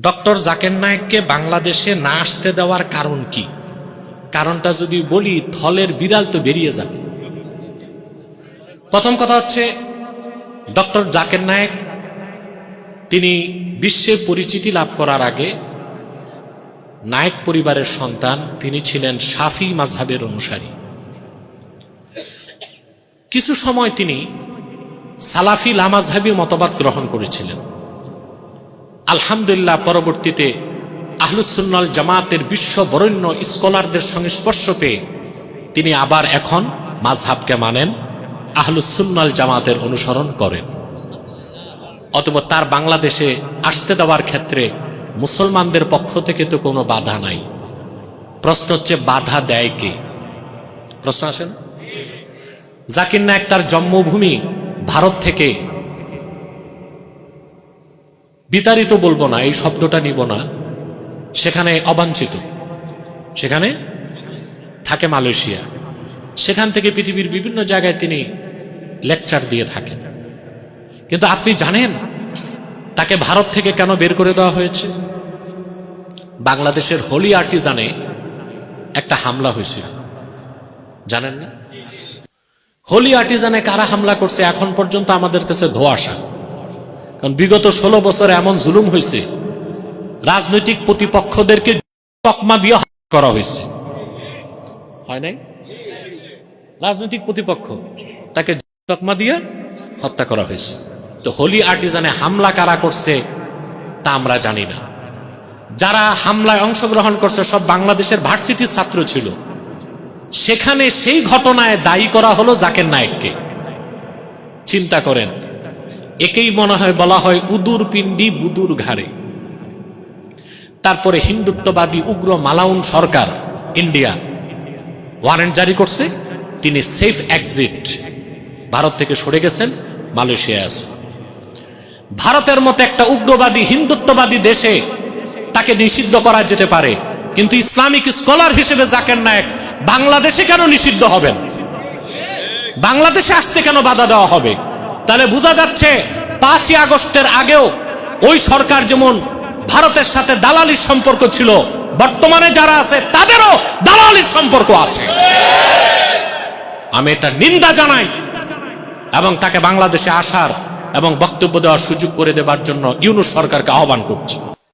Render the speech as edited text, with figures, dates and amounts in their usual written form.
Doctor Zakir নায়েককে বাংলাদেশে না আসতে দেওয়ার কারণ কি? কারণটা যদি বলি থলের বিড়াল তো বেরিয়ে যাবে। প্রথম কথা হচ্ছে, ডক্টর জাকির নায়েক তিনি বিশ্বে পরিচিতি লাভ করার আগে নায়েক পরিবারের সন্তান। তিনি ছিলেন শাফি মাযহাবের অনুসারী। কিছু সময় তিনি সালাফি লামাযহাবী মতবাদ গ্রহণ করেছিলেন। আলহামদুলিল্লাহ, পরবর্তীতে আহলুস সুন্নাহ ওয়াল জামাতের বিশ্ব বরেণ্য স্কলারদের সংস্পর্শ পেয়ে তিনি আবার এখন মাযহাবকে মানেন, আহলুস সুন্নাহ ওয়াল জামাতের অনুসরণ করেন। অতঃপর তার বাংলাদেশে আসতে দেওয়ার ক্ষেত্রে মুসলমানদের পক্ষ থেকে তো কোনো বাধা নাই। প্রশ্ন হচ্ছে, বাধা দেয় কে? প্রশ্ন আসে না? জাকির নায়েক তার জন্মভূমি ভারত থেকে বিতাড়িত বলবো না, এই শব্দটা নিব না, সেখানে অবাঞ্ছিত, সেখানে থাকে মালয়েশিয়া। সেখান থেকে পৃথিবীর বিভিন্ন জায়গায় তিনি লেকচার দিয়ে থাকেন। কিন্তু আপনি জানেন তাকে ভারত থেকে কেন বের করে দেওয়া হয়েছে? বাংলাদেশের হোলি আর্টিজানে একটা হামলা হয়েছিল, জানেন না? হোলি আর্টিজানে কারা হামলা করছে এখন পর্যন্ত আমাদের কাছে ধোঁয়াশা। কারণ বিগত 16 বছরে এমন জুলুম হয়েছে, রাজনৈতিক প্রতিপক্ষদেরকে তকমা দিয়ে করা হয়েছে, হয় নাই? রাজনৈতিক প্রতিপক্ষ তাকে তকমা দিয়ে হত্যা করা হয়েছে। তো হোলি আর্টিজানে হামলা কারা করছে তা আমরা জানি না। যারা হামলায় অংশগ্রহণ করছে সব বাংলাদেশের ভার্সিটির ছাত্র ছিল। সেখানে সেই ঘটনায় দায়ী করা হলো জাকির নায়েককে। চিন্তা করেন, একেই মনে হয় বলা হয় উদুর পিণ্ডি বুদুর ঘাড়ে। তারপরে হিন্দুত্ববাদী উগ্র মালাউন সরকার ইন্ডিয়া ওয়ারেন্ট জারি করছে, তিনি সেফ এক্সিট, ভারত থেকে সরে গেছেন, মালয়েশিয়া আছে। ভারতের মতো একটা উগ্রবাদী হিন্দুত্ববাদী দেশে তাকে নিষিদ্ধ করা যেতে পারে, কিন্তু ইসলামিক স্কলার হিসেবে জাকির নায়েক বাংলাদেশে কেন নিষিদ্ধ হবেন? বাংলাদেশে আসতে কেন বাধা দেওয়া হবে? তাহলে বোঝা যাচ্ছে 5ই আগস্টের আগেও ওই সরকার যেমন ভারতের সাথে দালালির সম্পর্ক ছিল, বর্তমানে যারা আছে তাদেরও দালালির সম্পর্ক আছে। আমি এটা নিন্দা জানাই এবং তাকে বাংলাদেশে আসার এবং বক্তব্য দেওয়ার সুযোগ করে দেবার জন্য ইউনূস সরকারকে আহ্বান করছি।